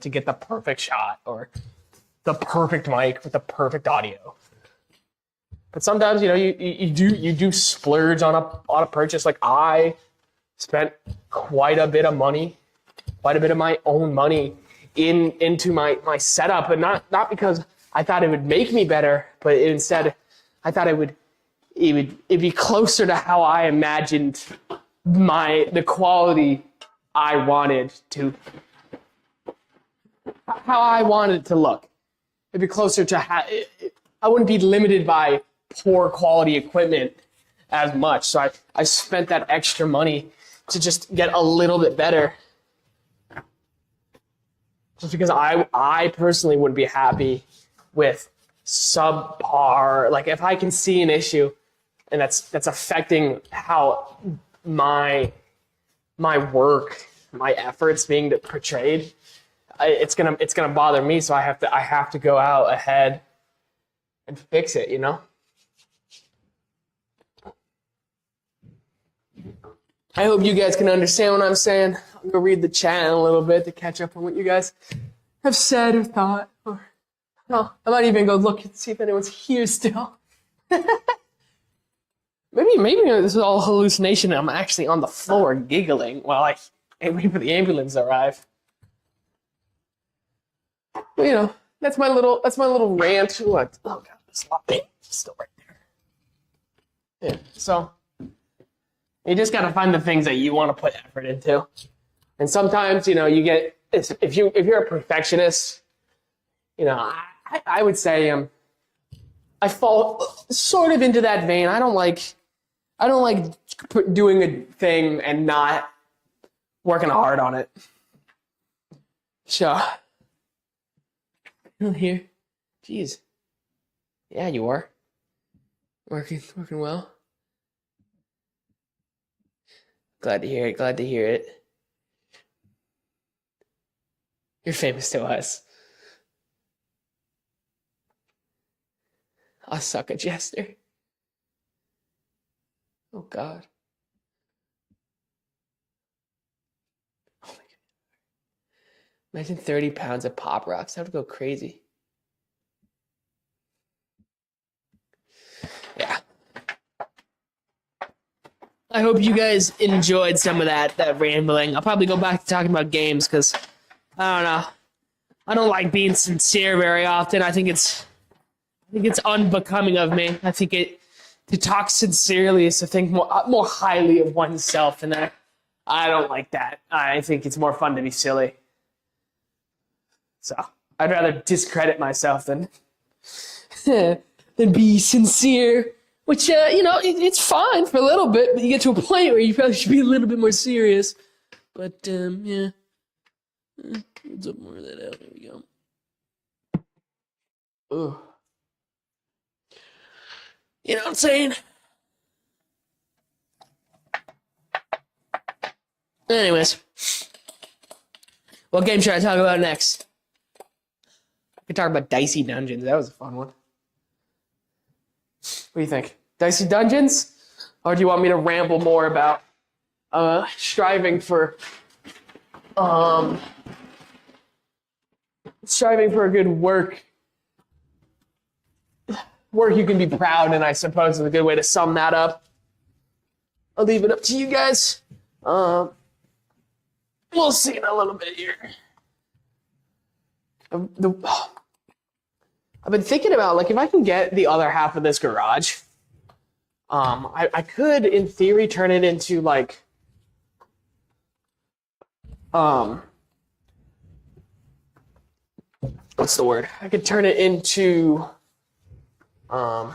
to get the perfect shot or the perfect mic with the perfect audio. But sometimes, you do splurge on a purchase. Like I spent quite a bit of money, quite a bit of my own money into my setup, and not because I thought it would make me better, but instead I thought it'd be closer to how I imagined the quality I wanted to, how I wanted it to look. It'd be closer to how I wouldn't be limited by poor quality equipment as much. So I spent that extra money to just get a little bit better. Just because I personally wouldn't be happy with subpar. Like if I can see an issue and that's affecting how my work, my efforts being portrayed, it's gonna bother me. So I have to go out ahead and fix it, I hope you guys can understand what I'm saying. I'm gonna read the chat in a little bit to catch up on what you guys have said or thought. Or I might even go look and see if anyone's here still. Maybe this is all hallucination and I'm actually on the floor giggling while I wait for the ambulance to arrive. But, that's my little rant. Ooh, oh god, there's a lot of pain still right there. Yeah, so you just gotta find the things that you want to put effort into. And sometimes, you get, if you're a perfectionist, I would say I fall sort of into that vein. I don't like doing a thing and not working hard on it. So, here, jeez, yeah, you are working well. Glad to hear it. You're famous to us. I suck a jester. Oh god. Oh my god. Imagine 30 pounds of Pop Rocks. That would go crazy. Yeah. I hope you guys enjoyed some of that rambling. I'll probably go back to talking about games because I don't know. I don't like being sincere very often. I think it's unbecoming of me. I think to talk sincerely is to think more highly of oneself, and I don't like that. I think it's more fun to be silly. So I'd rather discredit myself than be sincere. Which, it's fine for a little bit, but you get to a point where you probably should be a little bit more serious. But, yeah. Let's up more of that out. There we go. Ugh. You know what I'm saying? Anyways. What game should I talk about next? I could talk about Dicey Dungeons. That was a fun one. What do you think? Dicey Dungeons? Or do you want me to ramble more about striving for a good work you can be proud, and I suppose is a good way to sum that up. I'll leave it up to you guys. We'll see in a little bit here. I've been thinking about, like, if I can get the other half of this garage, I could, in theory, turn it into, like, what's the word? I could turn it into, I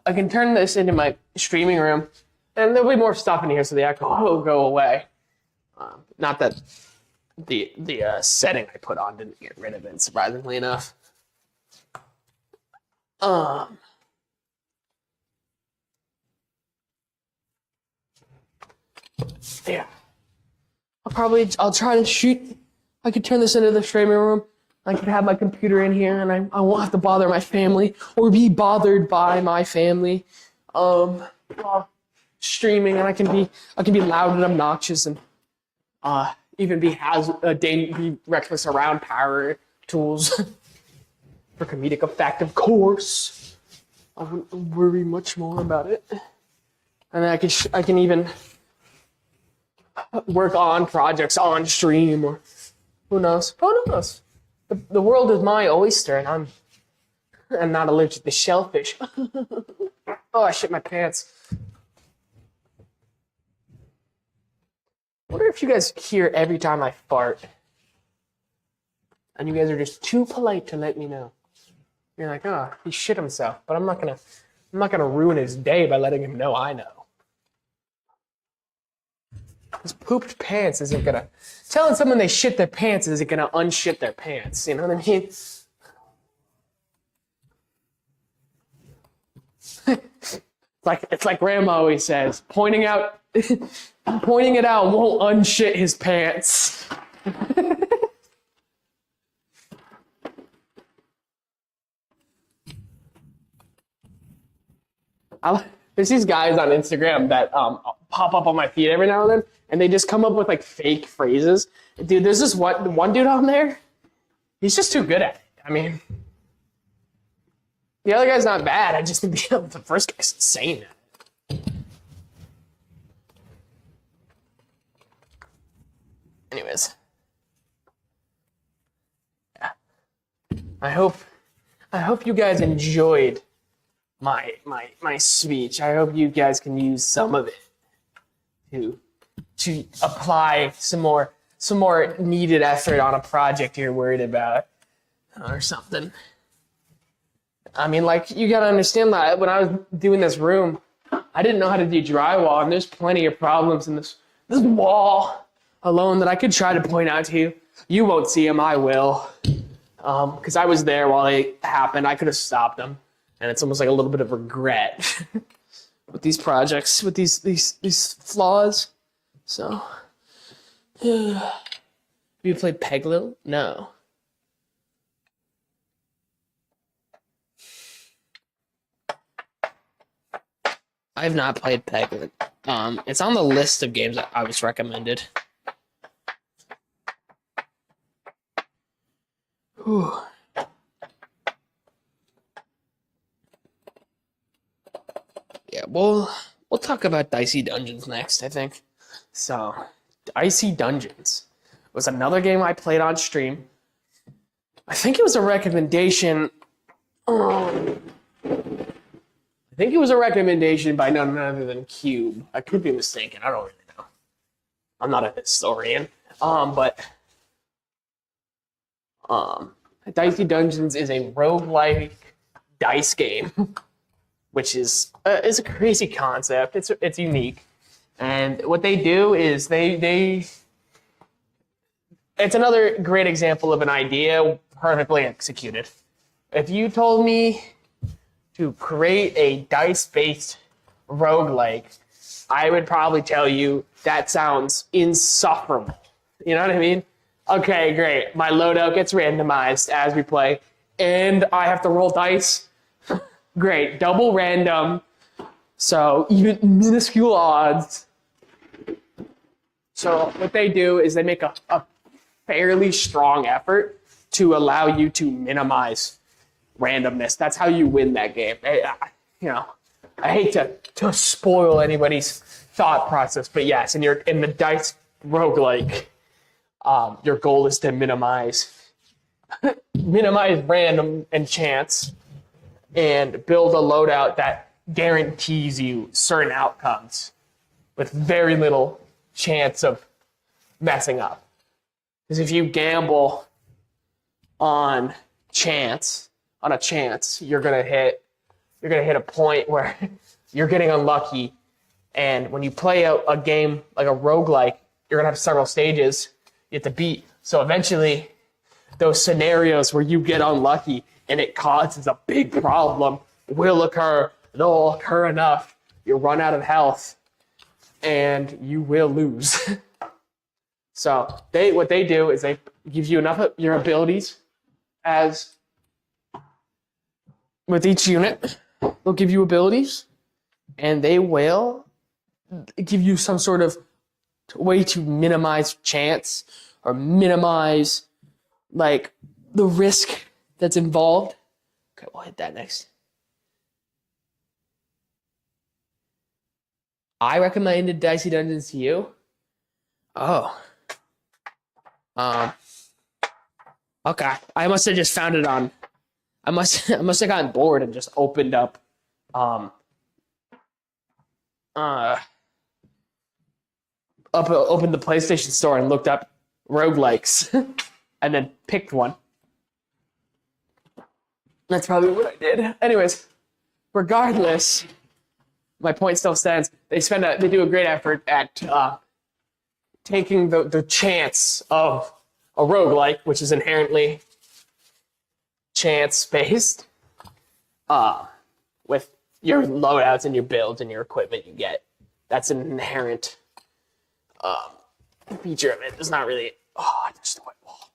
can turn this into my streaming room, and there'll be more stuff in here, so the echo will go away. Not that the setting I put on didn't get rid of it, surprisingly enough. Yeah. I'll try to shoot. I could turn this into the streaming room. I could have my computer in here, and I won't have to bother my family or be bothered by my family. While streaming, and I can be loud and obnoxious and even be reckless around power tools for comedic effect, of course. I wouldn't worry much more about it. And I can even work on projects on stream, or who knows? Who knows? The world is my oyster, and I'm not allergic to shellfish. Oh, I shit my pants. I wonder if you guys hear every time I fart, and you guys are just too polite to let me know. You're like, oh, he shit himself, but I'm not gonna ruin his day by letting him know I know. His pooped pants isn't gonna... Telling someone they shit their pants isn't gonna unshit their pants, you know what I mean? It's like Grandma always says, pointing it out won't unshit his pants. There's these guys on Instagram that pop up on my feed every now and then, and they just come up with like fake phrases. Dude, there's this one dude on there. He's just too good at it. I mean, the other guy's not bad. I just think the first guy's insane at it. Anyways, yeah. I hope you guys enjoyed my speech. I hope you guys can use some of it to apply some more needed effort on a project you're worried about or something. I mean, like, you gotta understand that when I was doing this room, I didn't know how to do drywall, and there's plenty of problems in this wall alone that I could try to point out to you. You won't see them, I will. Because I was there while it happened. I could have stopped them. And it's almost like a little bit of regret with these projects, with these flaws. So, have you played Peg Lil? No. I have not played Peg Lil. It's on the list of games that I was recommended. Whew. Yeah, we'll talk about Dicey Dungeons next, I think. So, Dicey Dungeons was another game I played on stream. I think it was a recommendation. I think it was a recommendation by none other than Cube. I could be mistaken. I don't really know. I'm not a historian. But Dicey Dungeons is a roguelike dice game, which is a crazy concept. It's unique, and what they do is they it's another great example of an idea perfectly executed. If you told me to create a dice-based roguelike, I would probably tell you that sounds insufferable. You know what I mean? Okay, great. My loadout gets randomized as we play, and I have to roll dice. Great, double random, so even minuscule odds. So what they do is they make a fairly strong effort to allow you to minimize randomness. That's how you win that game. I hate to spoil anybody's thought process, but yes, in the dice roguelike, your goal is to minimize random and chance, and build a loadout that guarantees you certain outcomes with very little chance of messing up. Because if you gamble on a chance, you're gonna hit a point where you're getting unlucky. And when you play a game like a roguelike, you're gonna have several stages you have to beat. So eventually, those scenarios where you get unlucky and it causes a big problem will occur. They'll occur enough. You'll run out of health, and you will lose. So what they do is they give you enough of your abilities as with each unit. They'll give you abilities, and they will give you some sort of way to minimize chance or minimize like the risk that's involved. Okay, we'll hit that next. I recommended Dicey Dungeons to you. Oh. Okay. I must have just found it on. I must have gotten bored and just opened up opened the PlayStation Store and looked up roguelikes and then picked one. That's probably what I did. Anyways, regardless, my point still stands. They do a great effort at taking the chance of a roguelike, which is inherently chance-based, with your loadouts and your builds and your equipment you get. That's an inherent feature of it. It's not really... Oh, I touched the white wall.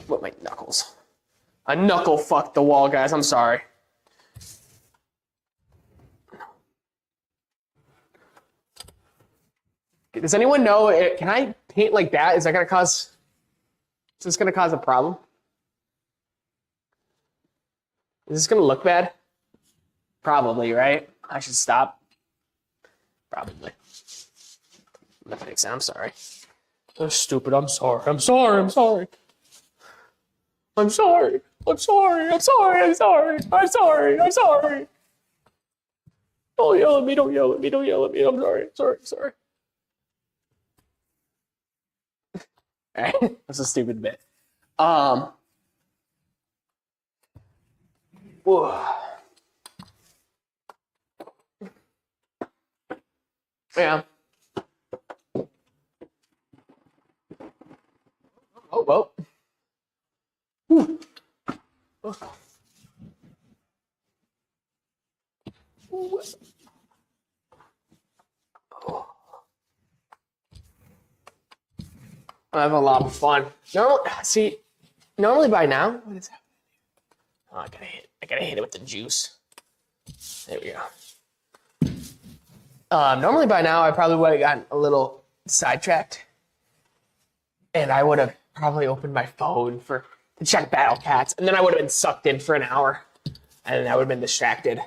What my knuckles. I knuckle fucked the wall, guys. I'm sorry. Does anyone know, can I paint like that? Is that gonna cause... Is this gonna cause a problem? Is this gonna look bad? Probably, right? I should stop. Probably. I'm gonna fix it. I'm sorry. That's stupid. I'm sorry. I'm sorry. I'm sorry. I'm sorry. I'm sorry. I'm sorry. I'm sorry. I'm sorry. I'm sorry. Don't yell at me. Don't yell at me. Don't yell at me. I'm sorry. Sorry. Sorry. Alright. That's a stupid bit. Whoa. Yeah. Oh, well. Whew. Oh. Oh. I have a lot of fun. Normally by now, what is that? Oh, I gotta hit it with the juice. There we go. Normally by now, I probably would have gotten a little sidetracked, and I would have probably opened my phone to check Battle Cats, and then I would have been sucked in for an hour, and then I would have been distracted.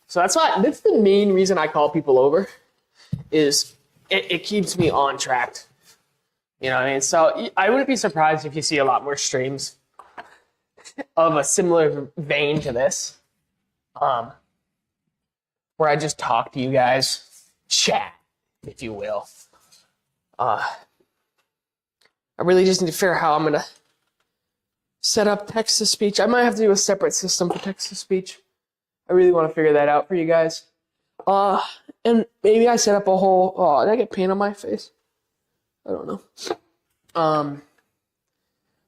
So that's the main reason I call people over, is it keeps me on track. You know what I mean? So I wouldn't be surprised if you see a lot more streams of a similar vein to this, where I just talk to you guys, chat, if you will. I really just need to figure out how I'm going to set up text-to-speech. I might have to do a separate system for text-to-speech. I really want to figure that out for you guys. And maybe I set up a whole... Oh, did I get paint on my face? I don't know.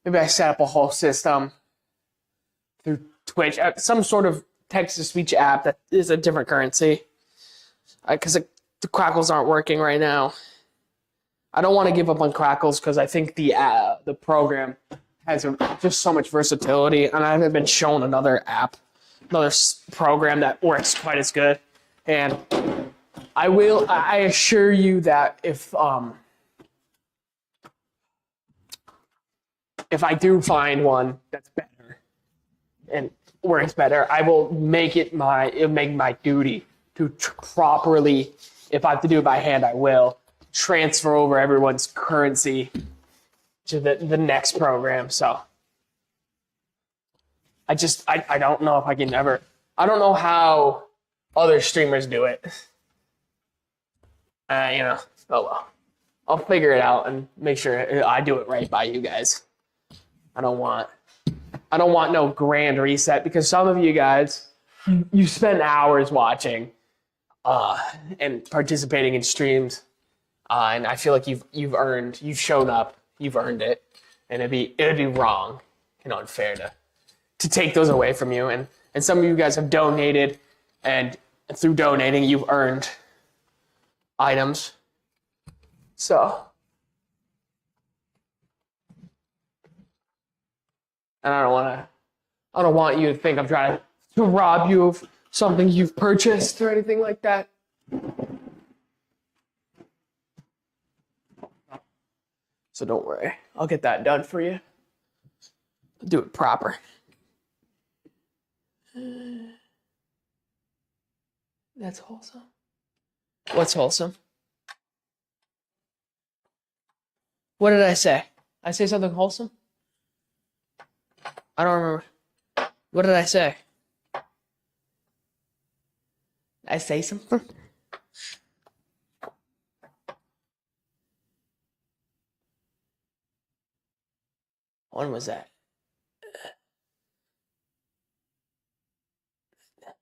Maybe I set up a whole system through Twitch, some sort of text-to-speech app that is a different currency, because the Crackles aren't working right now. I don't want to give up on Crackles because I think the program has just so much versatility, and I haven't been shown another program that works quite as good. And I assure you that if I do find one that's better and works better, I will make it my duty to properly, if I have to do it by hand, I will transfer over everyone's currency to the next program. So I don't know if I can ever, I don't know how other streamers do it. Oh well. I'll figure it out and make sure I do it right by you guys. I don't want no grand reset, because some of you guys, you spend hours watching and participating in streams, and I feel like you've shown up, you've earned it, and it'd be wrong and unfair to take those away from you. And some of you guys have donated, and through donating, you've earned items. So, and I don't want you to think I'm trying to rob you of something you've purchased or anything like that. So don't worry. I'll get that done for you. I'll do it proper. That's wholesome. What's wholesome? What did I say? I say something wholesome? I don't remember. What did I say? I say something? When was that?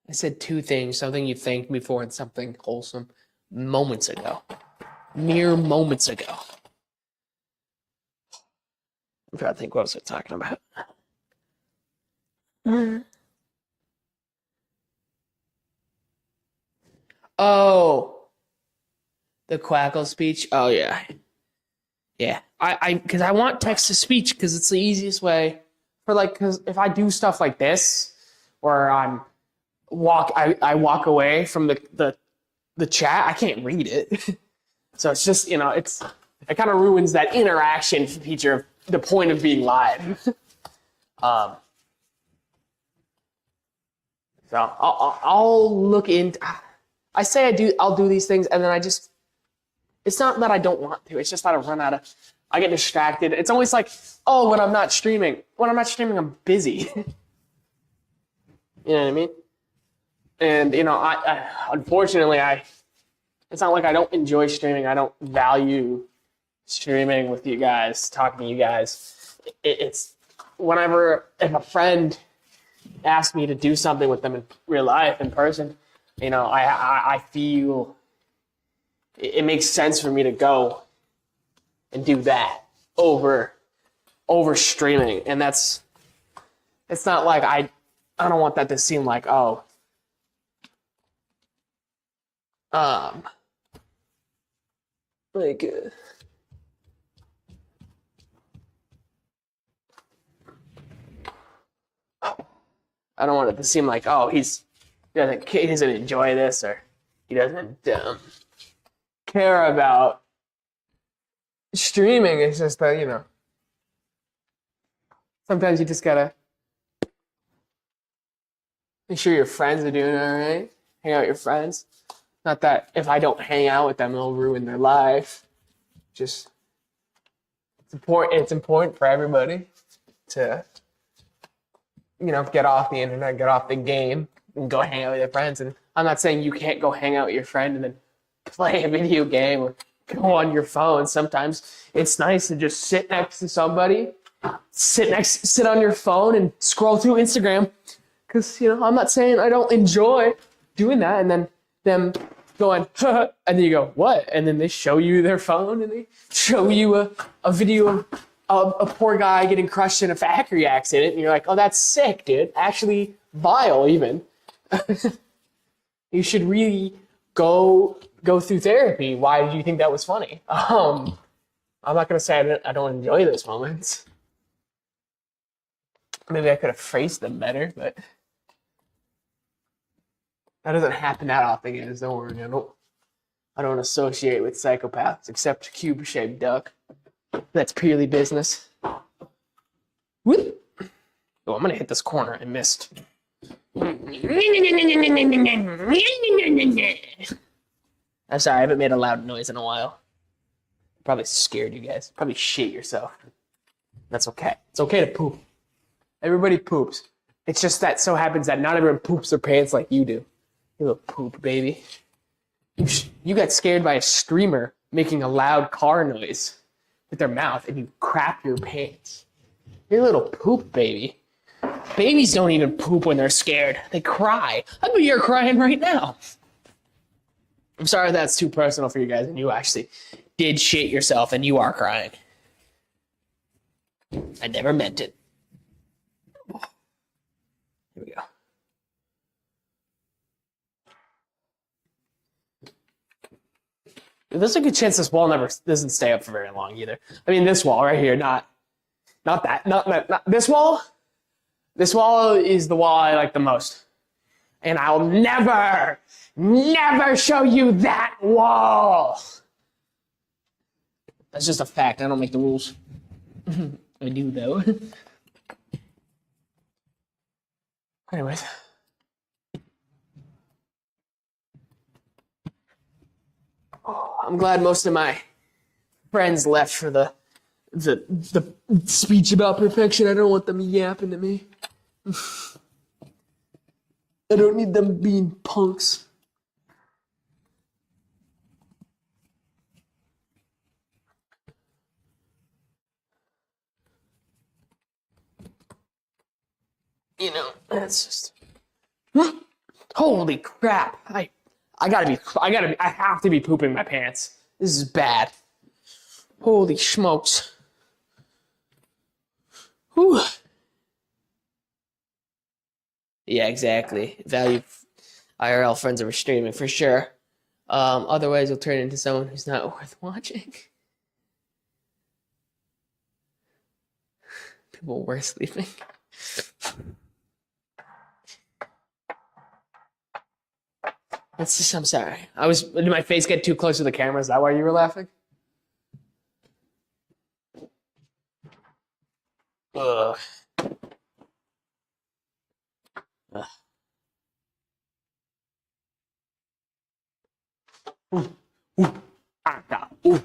I said two things, something you thanked me for and something wholesome moments ago. Mere moments ago. I'm trying to think, what was I talking about? Oh, the Quackle speech. Oh yeah, yeah. Because I want text to speech because it's the easiest way for because if I do stuff like this, where I walk away from the chat, I can't read it. So it's just it kind of ruins that interaction feature of the point of being live. So I'll look into. I say I'll do these things, and then it's not that I don't want to. It's just that I get distracted. It's always like, oh, when I'm not streaming, I'm busy. You know what I mean? And I unfortunately, it's not like I don't enjoy streaming. I don't value streaming with you guys, talking to you guys. It's whenever if a friend asks me to do something with them in real life, in person, I feel it makes sense for me to go and do that over streaming. And it's not like I don't want that to seem like, oh, like I don't want it to seem like, oh, he doesn't enjoy this, or he doesn't care about streaming. It's just that sometimes you just gotta make sure your friends are doing all right. Hang out with your friends. Not that if I don't hang out with them, it'll ruin their life. Just it's important for everybody to get off the internet, get off the game, and go hang out with your friends. And I'm not saying you can't go hang out with your friend and then play a video game or go on your phone. Sometimes it's nice to just sit next to somebody, sit on your phone and scroll through Instagram. Because, I'm not saying I don't enjoy doing that, and then them going, and then you go, what? And then they show you their phone, and they show you a video of a poor guy getting crushed in a factory accident, and you're like, oh, that's sick, dude. Actually, vile, even. You should really go through therapy. Why did you think that was funny? I'm not going to say I don't enjoy those moments. Maybe I could have phrased them better, but that doesn't happen that often, guys. Don't worry. I don't associate with psychopaths except cube-shaped duck. That's purely business. Whoop. Oh, I'm gonna hit this corner. I missed. I'm sorry, I haven't made a loud noise in a while. Probably scared you guys. Probably shit yourself. That's okay. It's okay to poop. Everybody poops. It's just that so happens that not everyone poops their pants like you do. You little poop baby. You got scared by a streamer making a loud car noise with their mouth, and you crap your pants. You're a little poop baby. Babies don't even poop when they're scared. They cry. I bet you're crying right now. I'm sorry if that's too personal for you guys, and you actually did shit yourself, and you are crying. I never meant it. Here we go. There's a good chance this wall doesn't stay up for very long either. I mean, this wall right here, not this wall. This wall is the wall I like the most. And I'll never show you that wall. That's just a fact. I don't make the rules. I do, though. Anyways. Oh, I'm glad most of my friends left for the speech about perfection. I don't want them yapping to me. I don't need them being punks. You know, that's just holy crap. I have to be pooping my pants. This is bad. Holy smokes. Whew. Yeah, exactly. Value IRL friends over streaming for sure. Otherwise, you'll turn into someone who's not worth watching. People worth sleeping. It's just, I'm sorry. Did my face get too close to the camera? Is that why you were laughing? Ugh. Ugh. Ooh. Ooh. Ah, ooh.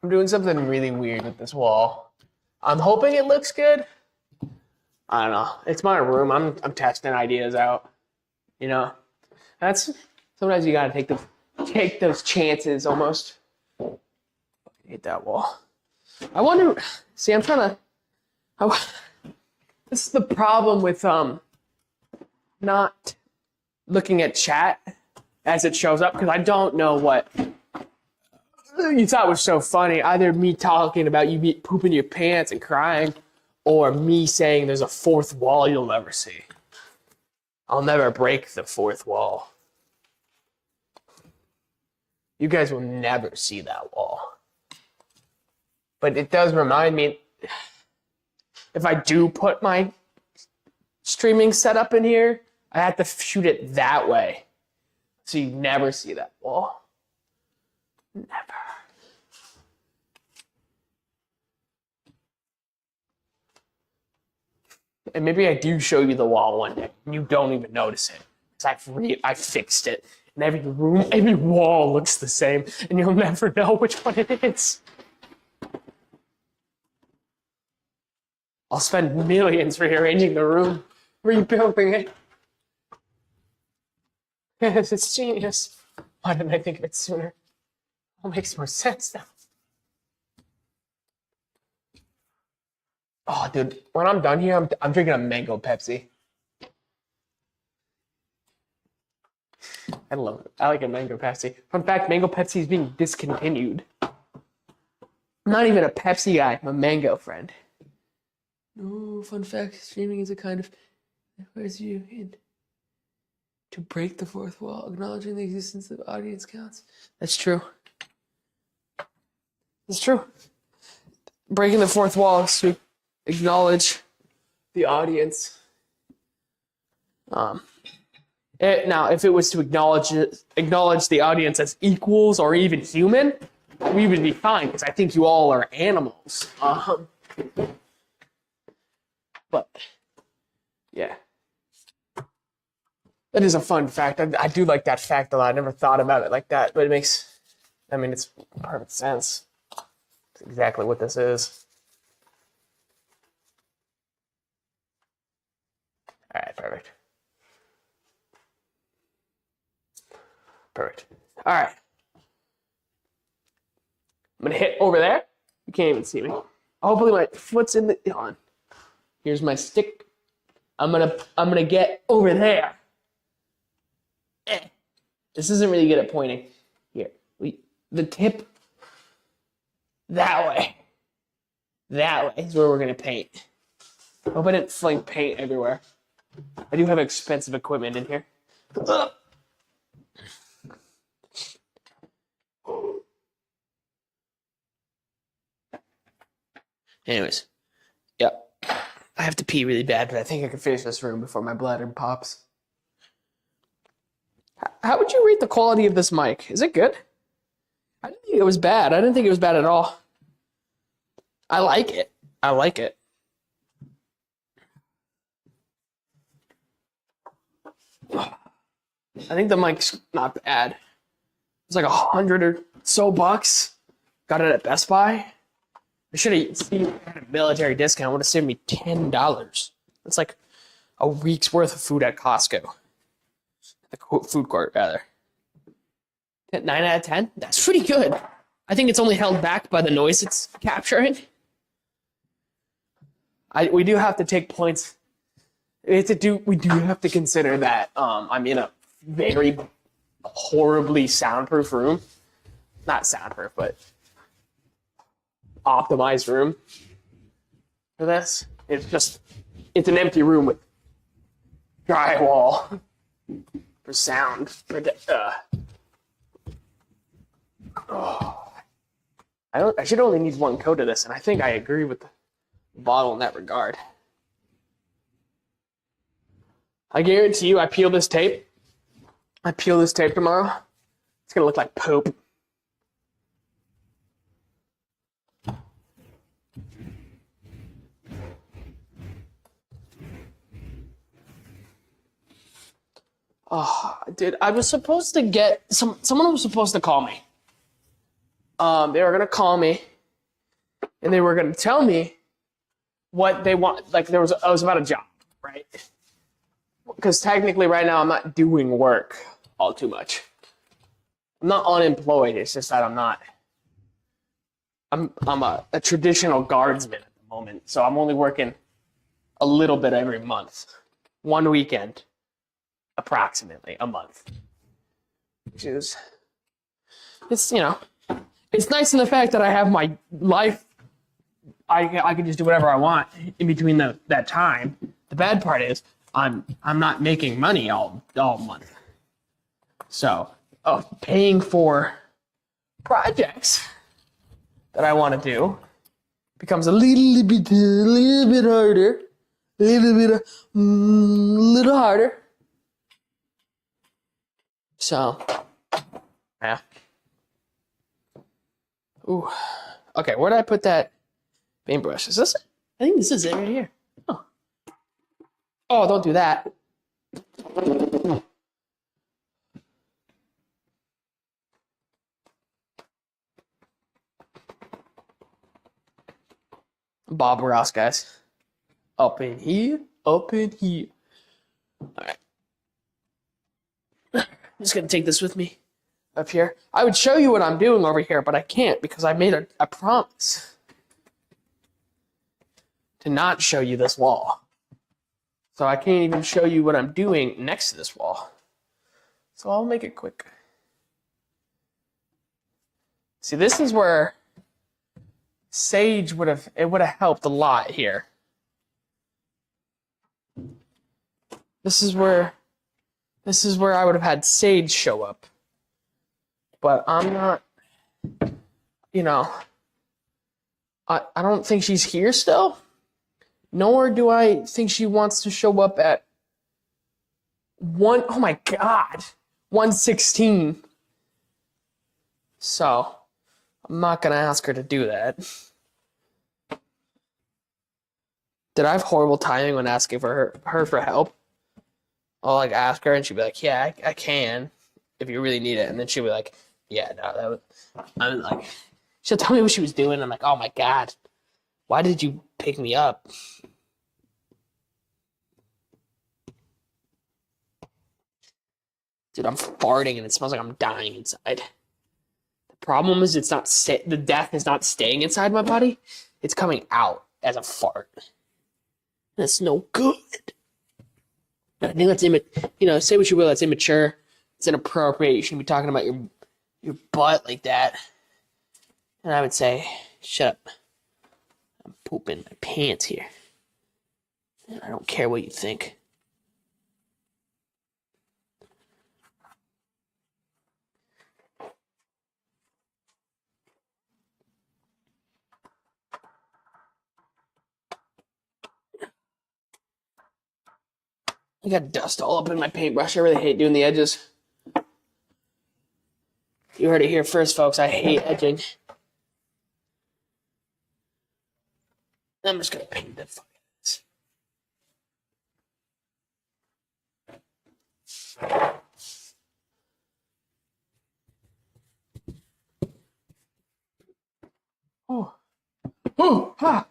I'm doing something really weird with this wall. I'm hoping it looks good. I don't know. It's my room. I'm testing ideas out. You know, that's sometimes you gotta take those chances almost. I hate that wall. I wonder. See, I'm trying to. This is the problem with not looking at chat as it shows up because I don't know what you thought was so funny. Either me talking about you pooping your pants and crying, or me saying there's a fourth wall you'll never see. I'll never break the fourth wall. You guys will never see that wall. But it does remind me, if I do put my streaming setup in here, I have to shoot it that way. So you never see that wall. Never. And maybe I do show you the wall one day and you don't even notice it. Because I fixed it. And every wall looks the same and you'll never know which one it is. I'll spend millions rearranging the room, rebuilding it. Yes, it's genius. Why didn't I think of it sooner? It all makes more sense now. Oh, dude, when I'm done here, I'm drinking a mango Pepsi. I love it. I like a mango Pepsi. Fun fact, mango Pepsi is being discontinued. I'm not even a Pepsi guy. I'm a mango friend. No, fun fact, streaming is a kind of... Where's you in? To break the fourth wall, acknowledging the existence of audience counts. That's true. It's true. Breaking the fourth wall is to acknowledge the audience. Now, if it was to acknowledge the audience as equals or even human, we would be fine because I think you all are animals. But yeah, that is a fun fact. I do like that fact a lot. I never thought about it like that, but it's perfect sense. It's exactly what this is. All right, perfect. Perfect. All right. I'm gonna hit over there. You can't even see me. Hopefully my foot's in the on. Here's my stick. I'm gonna get over there. This isn't really good at pointing. Here, the tip. That way. That way is where we're gonna paint. I hope I didn't fling paint everywhere. I do have expensive equipment in here. Anyways, yep. I have to pee really bad, but I think I can finish this room before my bladder pops. How would you rate the quality of this mic? Is it good? I didn't think it was bad. I didn't think it was bad at all. I like it. I like it. I think the mic's not bad. It's like $100 or so bucks. Got it at Best Buy. I should have seen a military discount. It would have saved me $10. That's like a week's worth of food at Costco. The food court, rather. 9 out of 10? That's pretty good. I think it's only held back by the noise it's capturing. We do have to take points. We do have to consider that I'm in a very horribly soundproof room. Not soundproof, but optimized room for this. It's an empty room with drywall for sound. I should only need one coat of this, and I think I agree with the bottle in that regard. I guarantee you, I peel this tape tomorrow, it's gonna look like poop. Oh, dude, I was supposed to get someone was supposed to call me. They were gonna call me, and they were gonna tell me what they want. Like it was about a job, right? Because technically, right now, I'm not doing work all too much. I'm not unemployed. It's just that I'm not. I'm a traditional guardsman at the moment, so I'm only working a little bit every month, one weekend, approximately a month. Which is, it's it's nice in the fact that I have my life. I can just do whatever I want in between that time. The bad part is I'm not making money all month. So paying for projects that I want to do becomes a little bit harder. Little harder. So, yeah. Ooh. Okay, where did I put that paintbrush? Is this it? I think this is it right here. Oh, don't do that. Bob Ross, guys. Up in here. All right. I'm just going to take this with me up here. I would show you what I'm doing over here, but I can't because I made a promise to not show you this wall. So I can't even show you what I'm doing next to this wall. So I'll make it quick. See, this is where sage would have helped a lot here. This is where I would have had sage show up. But I'm not, I don't think she's here still. Nor do I think she wants to show up at 1:16. So I'm not gonna ask her to do that. Did I have horrible timing when asking for her for help? I'll ask her and she'd be like, "Yeah, I can, if you really need it." And then she'd be like, "Yeah, no, I was like," she'll tell me what she was doing. I'm like, "Oh my God, why did you pick me up?" Dude, I'm farting and it smells like I'm dying inside. The problem is the death is not staying inside my body. It's coming out as a fart. That's no good. I think that's say what you will, that's immature. It's inappropriate. You shouldn't be talking about your butt like that. And I would say, shut up. I'm pooping my pants here. And I don't care what you think. I got dust all up in my paintbrush. I really hate doing the edges. You heard it here first, folks. I hate edging. I'm just gonna paint the fuck out of this. Oh. Oh, ha.